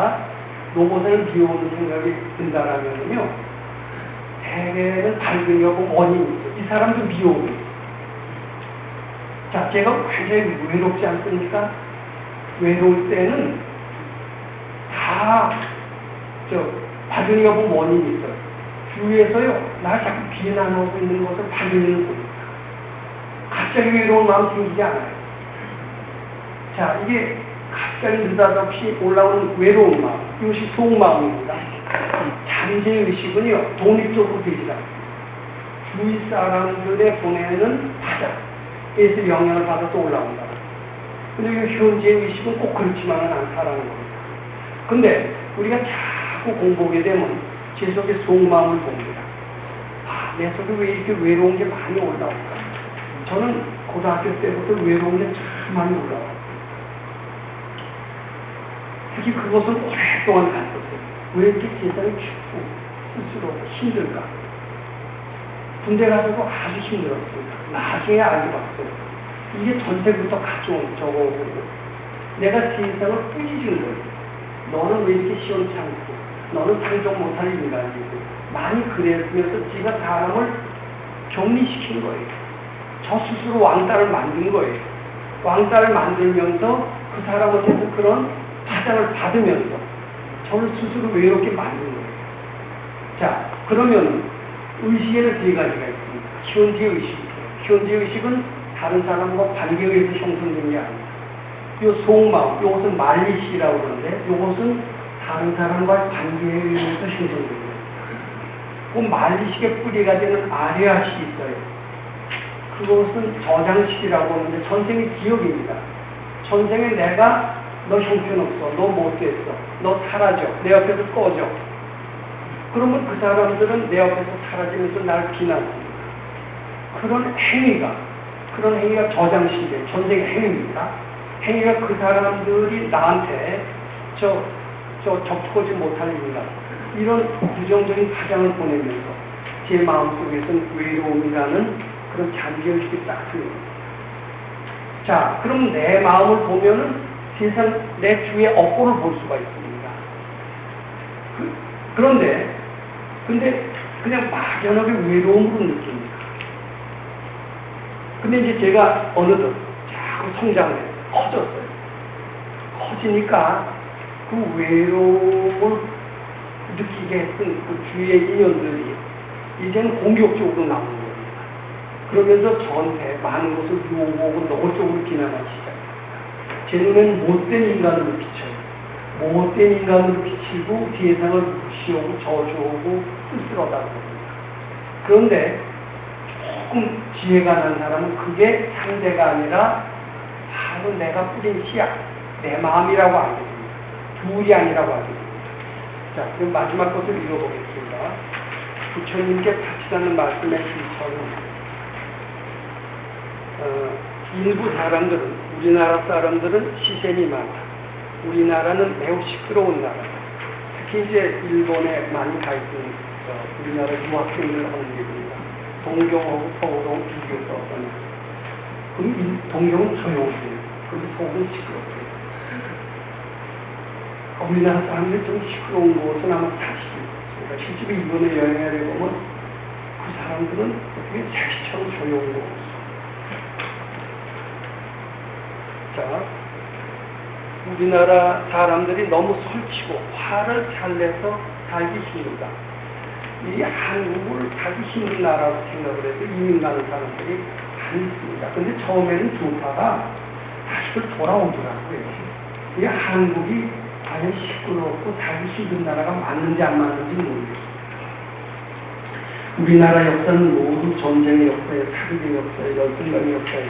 노보살을 미워하는 생각이 든다라면요, 대개는 발근이하고 원인이 있어요. 이 사람도 미워해요. 자, 제가 굉장히 외롭지 않습니까? 외로울 때는 다 발근이가 본 원인이 있어요. 주위에서요, 날 자꾸 비난하고 있는 것을 발근이는 봅니다. 갑자기 외로운 마음 생기지 않아요. 자, 이게 갑자기 느닷없이 올라오는 외로운 마음, 이것이 속마음입니다. 잠재의식은요, 독립적으로 되지 않습니다. 주위 사람들의 보내는 바닥에서 영향을 받아서 올라온다. 근데 이 현재의식은 꼭 그렇지만은 않다라는 겁니다. 근데 우리가 자꾸 공부하게 되면 제 속에 속마음을 봅니다. 아, 내 속에 왜 이렇게 외로운 게 많이 올라올까? 저는 고등학교 때부터 외로운 게 참 많이 올라왔어요. 특히 그것을 오랫동안 갔었어요. 왜 이렇게 세상이 춥고 스스로 힘들까? 군대 가서도 아주 힘들었습니다. 나중에 알게 봤어요. 이게 전생부터 가져온 저거고 내가 세상을 꾸짖은 거예요. 너는 왜 이렇게 시원치 않고 너는 상종 못할 인간이고 많이 그랬으면서 지가 사람을 격리시킨 거예요. 저 스스로 왕따를 만든 거예요. 왕따를 만들면서 그 사람한테서 그런 파장을 받으면서 저를 스스로 외롭게 만든 거예요. 자, 그러면 의식에는 세 가지가 있습니다. 현재의식이에요. 현재의식은 다른 사람과 관계에 의해서 형성된 게 아닙니다. 이 속마음, 이것은 말리시라고 그러는데 이것은 다른 사람과의 관계에 의해서 형성된 거예요. 그 말리식의 뿌리가 되는 아리아식이 있어요. 그것은 저장식이라고 하는데 전생의 기억입니다. 전생에 내가 너 형편없어, 너 못됐어, 너 사라져, 내 옆에서 꺼져. 그러면 그 사람들은 내 옆에서 사라지면서 날 비난합니다. 그런 행위가 저장식이에요. 전생의 행위입니다. 행위가 그 사람들이 나한테 접촉하지 못하는 인간, 이런 부정적인 파장을 보내면서 제 마음속에서는 외로움이라는 그런 잠재의식이 딱 들립니다. 자, 그럼 내 마음을 보면은 세상 내 주위의 업보를 볼 수가 있습니다. 그런데 그냥 막연하게 외로움으로 느낍니다. 근데 이제 제가 어느덧 자꾸 성장을 해요. 커졌어요. 커지니까 그 외로움을 느끼게 했던 그 주위의 인연들이 이제는 공격적으로 나오는 겁니다. 그러면서 저한테 많은 것을 요구하고 노골적으로 비난하기 시작합니다. 제 눈에는 못된 인간으로 비쳐요. 못된 인간으로 비치고 세상을 무시하고 저주하고 쓸쓸하다고 합니다. 그런데 조금 지혜가 난 사람은 그게 상대가 아니라 바로 내가 뿌린 씨앗, 내 마음이라고 알게 됩니다. 둘이 아니라고 알게 됩니다. 자, 그럼 마지막 것을 읽어보겠습니다. 부처님께 다치다는 말씀의 실천은 일부 사람들은, 우리나라 사람들은 시샘이 많다. 우리나라는 매우 시끄러운 나라다. 특히 이제 일본에 많이 가 있는 우리나라 유학생들 하는 얘기입니다. 동경하고 서울하고 비교해서 어떠냐. 그럼 동경은 조용해요. 그리고 서울은 시끄럽고요. 우리나라 사람들이 좀 시끄러운 곳은 아마 사실입니다. 실제로 일본에 여행하려 보면 그 사람들은 어떻게 자기처럼 조용한 곳. 자, 우리나라 사람들이 너무 설치고 화를 잘 내서 살기 힘들다. 이 한국을 살기 힘든 나라로 생각을 해서 이민 가는 사람들이 많이 있습니다. 근데 처음에는 조파가 다시들 돌아오더라고요. 이 한국이 과연 시끄럽고 살기 힘든 나라가 맞는지 안 맞는지 모르겠습니다. 우리나라 역사는 모두 전쟁의 역사에, 사극의 역사에, 열등감의 역사에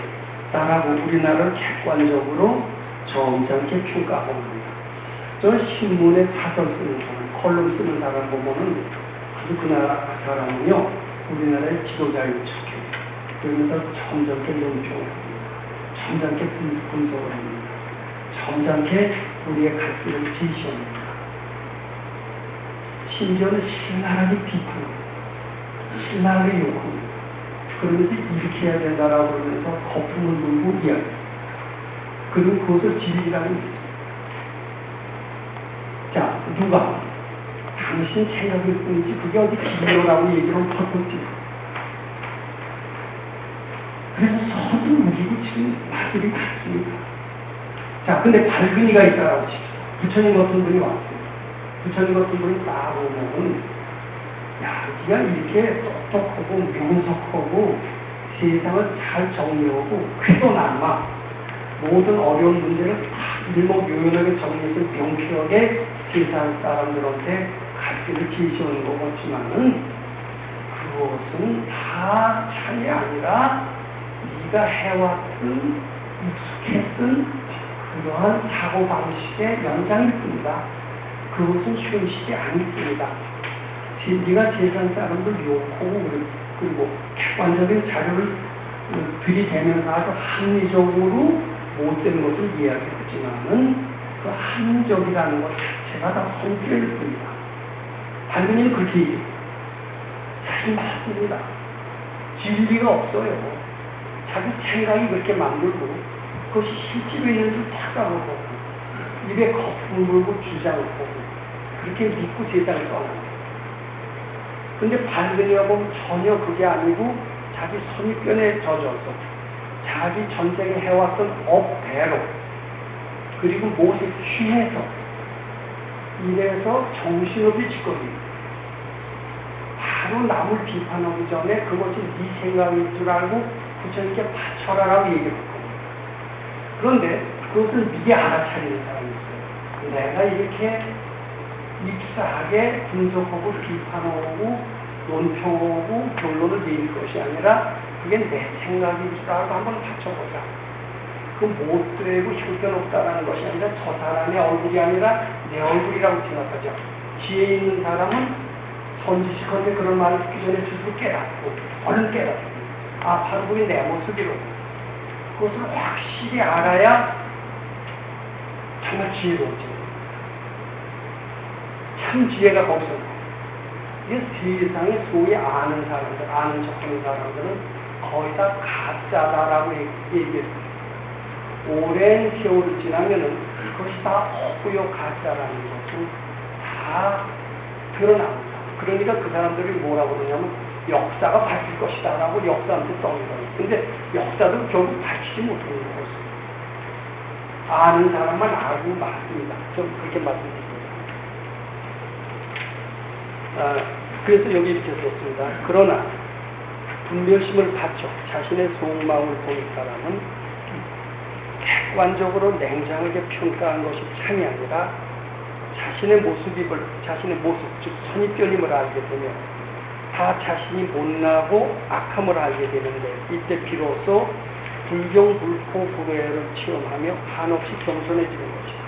따라고 우리나라를 객관적으로 점잖게 평가합니다. 저는 신문에 사설 쓰는 사람, 컬럼 쓰는 사람 보면은 그 사람은요 우리나라의 지도자의 척해요. 그러면서 점잖게 논평을 합니다. 점잖게 분석을 합니다. 점잖게 우리의 갈 길을 제시합니다. 심지어는 신랄하게 비판합니다. 신랄하게 욕합니다. 그러면서 이렇게 해야 된다라고 그러면서 거품을 물고 이야기합니다. 그리고 그것을 진리라고 믿습니다. 자, 누가 당신 생각일 뿐이지 그게 어디 진리라고 얘기를 퍼붓지. 그래서 서로 우기고 지금 말들이 많습니다. 자, 근데 밝은 이가 있다라고 치죠. 부처님 같은 분이 왔어요. 부처님 같은 분이 딱 오면 야, 네가 이렇게 똑똑하고 명석하고 세상을 잘 정리하고 그래도 남아 모든 어려운 문제를 다 일목요연하게 정리해서 명쾌하게 세상 사람들한테 갈 길을 제시하는 것 같지만은 그것은 다 참이 아니라 네가 해왔던 익숙했던 그러한 사고방식의 연장일 뿐이다. 그것은 현실이 아닙니다. 네가 세상 사람들 욕하고 그리고 객관적인 자료를 들이대면서 아주 합리적으로 못된 것을 이야기했지만은 그 합리적이라는 것 자체가 다 성질일 뿐이다. 발근이는 그렇게 얘기해요. 사실 맞습니다. 진리가 없어요. 자기 생각이 그렇게 만들고 그것이 실제로 있는 줄 착각하고 입에 거품 물고 주장을 보고 그렇게 믿고 세상을 떠납니다. 근데 발근이가 보면 전혀 그게 아니고 자기 선입견에 젖어서 자기 전생에 해왔던 업대로 그리고 못에 취해서 이래서 정신없이 짓거립니다. 바로 남을 비판하기 전에 그것이 네 생각인 줄 알고 부처님께 바쳐라라고 얘기했거든요. 그런데 그것을 미리 알아차리는 사람이 있어요. 내가 이렇게 입사하게 분석하고 비판하고 논평하고 결론을 내릴 것이 아니라 그게 내 생각인 줄 알고 한번 바쳐보자. 그 못되고 형편없다라는 것이 아니라 저 사람의 얼굴이 아니라 내 얼굴이라고 생각하죠. 지혜 있는 사람은 선지식한테 그런 말을 듣기 전에 스스로 깨닫고 얼른 깨닫습니다. 아, 바로 그게 내 모습이로구. 그것을 확실히 알아야 정말 지혜로워집니다. 참 지혜가 거기서 나와요. 이게 세상에 소위 아는 사람들, 아는 척하는 사람들은 거의 다 가짜다라고 얘기했어요. 오랜 세월이 지나면은 그것이 다 허구요 가짜라는 것은 다 드러납니다. 그러니까 그 사람들이 뭐라고 그러냐면 역사가 밝힐 것이다 라고 역사한테 떠밀어요. 근데 역사도 결국 밝히지 못하는 거였어요. 아는 사람만 알고 맞습니다. 좀 그렇게 말씀드립니다. 그래서 여기 이렇게 썼습니다. 그러나 분별심을 바쳐 자신의 속마음을 보는 사람은 객관적으로 냉정하게 평가한 것이 참이 아니라 자신의 자신의 모습, 즉 선입견임을 알게 되면 다 자신이 못나고 악함을 알게 되는데 이때 비로소 불경불포 불회를 체험하며 한없이 겸손해지는 것이다.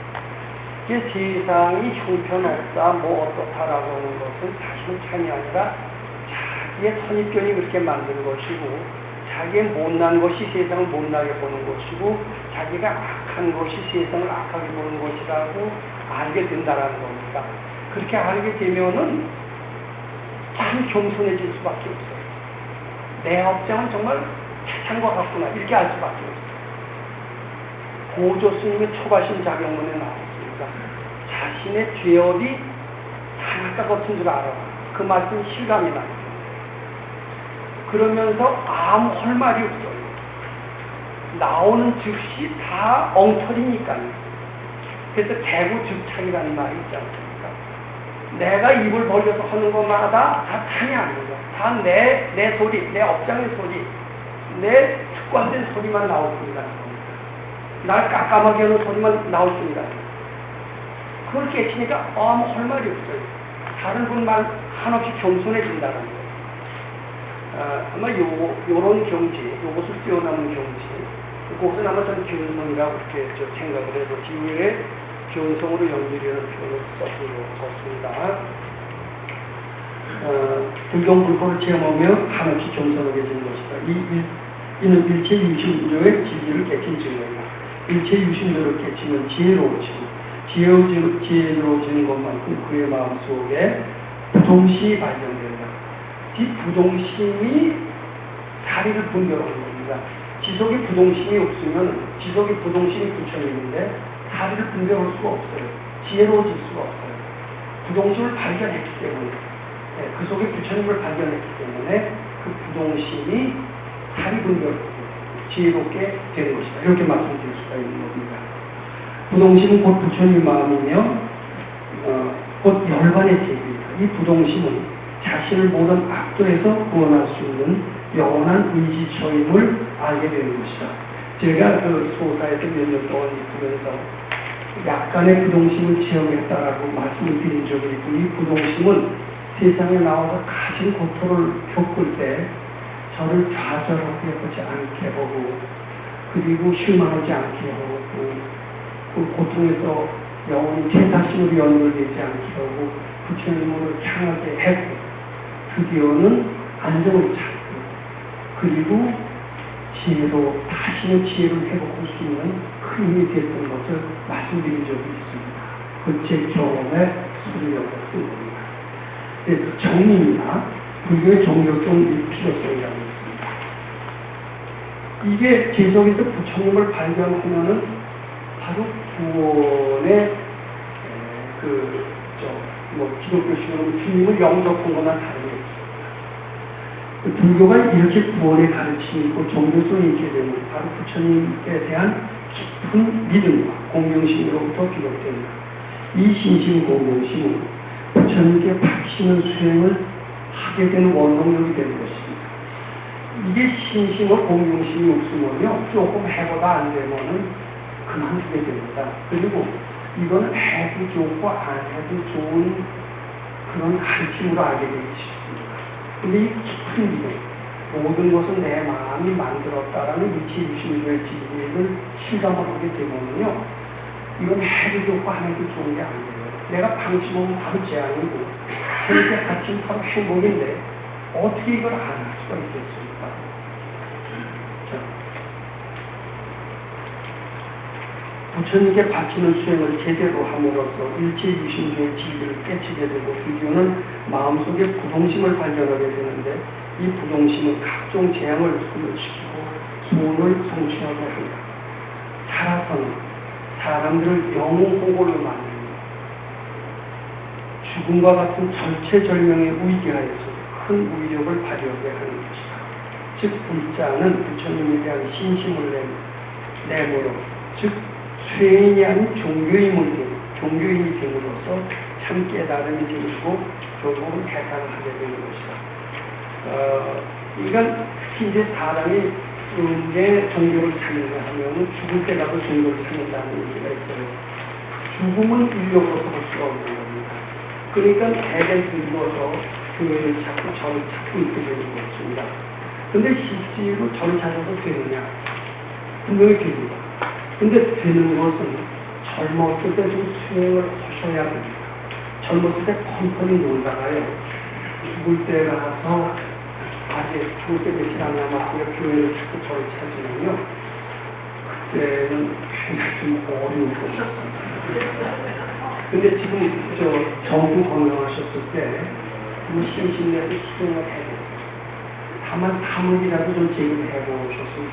이게 세상이 형편없다, 뭐 어떻다라고 하는 것은 자신의 참이 아니라 자기의 선입견이 그렇게 만든 것이고 자기의 못난 것이 세상을 못나게 보는 것이고 자기가 악한 것이 세상을 악하게 보는 것이라고 알게 된다라는 겁니다. 그렇게 알게 되면은 참 겸손해질 수밖에 없어요. 내 업장은 정말 세상과 같구나 이렇게 알 수밖에 없어요. 고조 스님의 초발심 작용문에 나왔습니다. 자신의 죄업이 하나가 같은 줄 알아. 그 말씀 실감이 나요. 그러면서 아무 할 말이 없어요. 나오는 즉시 다 엉터리니까요. 그래서 대구즉착이라는 말이 있지 않습니까? 내가 입을 벌려서 하는 것마다 다 참이 아니에요. 다 내 소리, 내 업장의 소리, 내 특권된 소리만 나올 뿐이라는 겁니다. 날 깜깜하게 하는 소리만 나올 뿐이라는 겁니다. 그걸 깨치니까 아무 할 말이 없어요. 다른 분만 한없이 겸손해진다는 거예요. 아마 요런 경지, 요것을 뛰어넘는 경지, 그것은 아마 전 견성이라고 이렇게 생각을 해서 뒤에 견성으로 연결이라는 표현을 썼습니다. 불경불포를 체험하며 한없이 겸손해지는 것이다. 이는 일체 유심조의 지지를 깨친 증거이다. 일체 유심조를 깨치면 지혜로워지고 지혜로워지는 것만큼 그의 마음속에 부동심이 발견된다. 이 부동심이 사리를 분별하는 겁니다. 지속의 부동심이 없으면 지속의 부동심이 부처님인데 사리를 분별할 수가 없어요. 지혜로워질 수가 없어요. 부동심을 발견했기 때문에 그 속에 부처님을 발견했기 때문에 그 부동심이 사리 분별하고 지혜롭게 되는 것이다. 이렇게 말씀드릴 수가 있는 겁니다. 부동심은 곧 부처님 마음이며 곧 열반의 세계이다. 이 부동심은 자신을 모든 악도에서 구원할 수 있는 영원한 의지처임을 알게 되는 것이다. 제가 그 소사에서 몇 년 동안 있으면서 약간의 부동심을 체험했다라고 말씀을 드린 적이 있고 이 부동심은 세상에 나와서 가진 고통을 겪을 때 저를 좌절하게 하지 않게 하고 그리고 실망하지 않게 하고 그 고통에서 영원히 제사심으로 연결되지 않게 하고 부처님으로 향하게 했고 드디어는 안정을 찾고 그리고 지혜로 다시는 지혜를 회복할 수 있는 큰 힘이 됐던 것을 말씀드린 적이 있습니다. 그 제 경험에 수리려고 쓴 겁니다. 그래서 정의나 불교의 종교성 및 필요성이라고 있습니다. 이게 제 속에서 부처님을 발견하면은 바로 구원의 기독교식으로 주님을 영접한 것만 다르겠습니다. 불교가 이렇게 구원의 가르침이 있고 종교성이 있게 되면 바로 부처님에 대한 깊은 믿음과 공경심으로부터 비롯됩니다. 이 신심 공경심은 부처님께 바치는 수행을 하게 되는 원동력이 되는 것입니다. 이게 신심과 공경심이 없으면요, 조금 해보다 안 되면은 그만두게 됩니다. 그리고 이건 해도 좋고 안 해도 좋은 그런 가르침으로 알게 되기 쉽습니다. 근데 이 깊은 믿음, 모든 것은 내 마음이 만들었다라는 이치유심주의 진리를 실감을 하게 되면요, 이건 해도 좋고 안 해도 좋은 게 아니에요. 내가 방심하면 바로 재앙이고, 그렇게 갇히면 바로 행복인데, 어떻게 이걸 안 할 수가 있겠습니까? 부처님께 바치는 수행을 제대로 함으로써 일체유심주의 진리를 깨치게 되고 드디어는 마음속에 부동심을 발견하게 되는데 이 부동심은 각종 재앙을 소멸시키고 소원을 성취하게 합니다. 살아서는 사람들을 영웅호골로 만듭니다. 죽음과 같은 절체절명에 우이게하여서 큰 위력을 발휘하게 하는 것이다. 즉 불자는 부처님에 대한 신심을 내므로 즉 수행이 아닌 종교인이 됨으로써 참 깨달음이 생기고 결국은 해산을 하게 되는 것이다. 이건 특히 이제 사람이 언제 종교를 찾는가 하면 죽을 때 가도 종교를 찾는다는 얘기가 있어요. 죽음은 인력으로서 볼 수가 없는 겁니다. 그러니까 대를 들고서 교회를 찾고 절을 찾고 있게 되는 것입니다. 근데 실제로 절을 찾아도 되느냐? 분명히 됩니다. 근데 되는 것은 젊었을 때 좀 수행을 하셔야 됩니다. 젊었을 때 펑펑히 놀다가요, 죽을 때 가서 아직 죽을 때 며칠 안 남았으면 교회를 찾고 저를 찾으면요, 그때는 굉장히 좀 어려울 것이었습니다. 근데 지금 정부 건강하셨을 때 심신내서 수행을 해야 돼요. 다만 탐욕이라도 좀 제기를 해보셨으면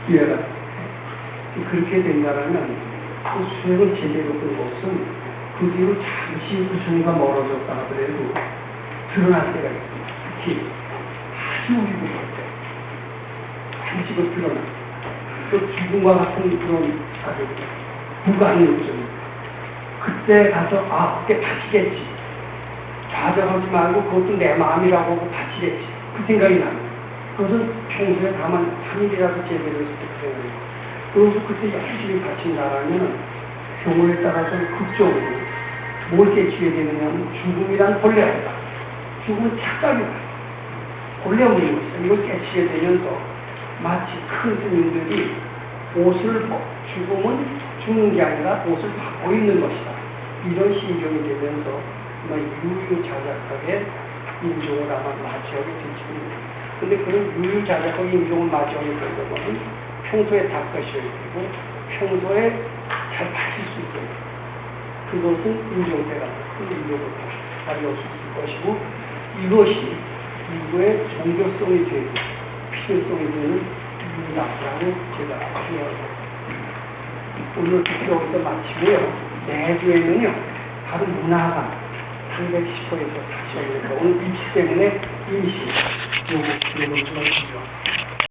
기회가 그렇게 된다면 그 수행을 제대로 된 것은 그 뒤로 잠시 부처님과 멀어졌다 하더라도 드러날 때가 있습니다. 특히 아주 우리부터 때 잠시 그 드러나 또 죽음과 같은 그런 아주 무관한 요즘입니다. 그때 가서 그게 다치겠지, 좌절하지 말고 그것도 내 마음이라고 하고 다치겠지, 그 생각이 납니다. 그것은 평소에 다만 3일이라도 제대로 했을 때 그 생각이. 그래서 그때 열심히 바친다라면 경우에 따라서는 극적으로 뭘 깨치게 되느냐면 죽음이란 본래 없다. 죽음은 착각이다. 본래 없는 것이다. 이걸 깨치게 되면서 마치 큰 스님들이 죽음은 죽는 게 아니라 옷을 받고 있는 것이다. 이런 심정이 되면서 유유자적하게 인종을 아마 맞이하게 될지도 모릅니다. 근데 그런 유유자적하게 인종을 맞이하게 되려면 평소에 닦으셔야 되고 평소에 잘 받칠 수 있도록 그것은 인종대가 큰 인종을 발휘할 수 있을 것이고 이것이 인도의 종교성이 되고 필요성이 되는 이유다라고 제가 생각합니다. 오늘 특히 여기서 마치고요. 내주에는요 바로 문화가 310호에서 다시 오니까 오늘 입시 때문에 임시 요거 좀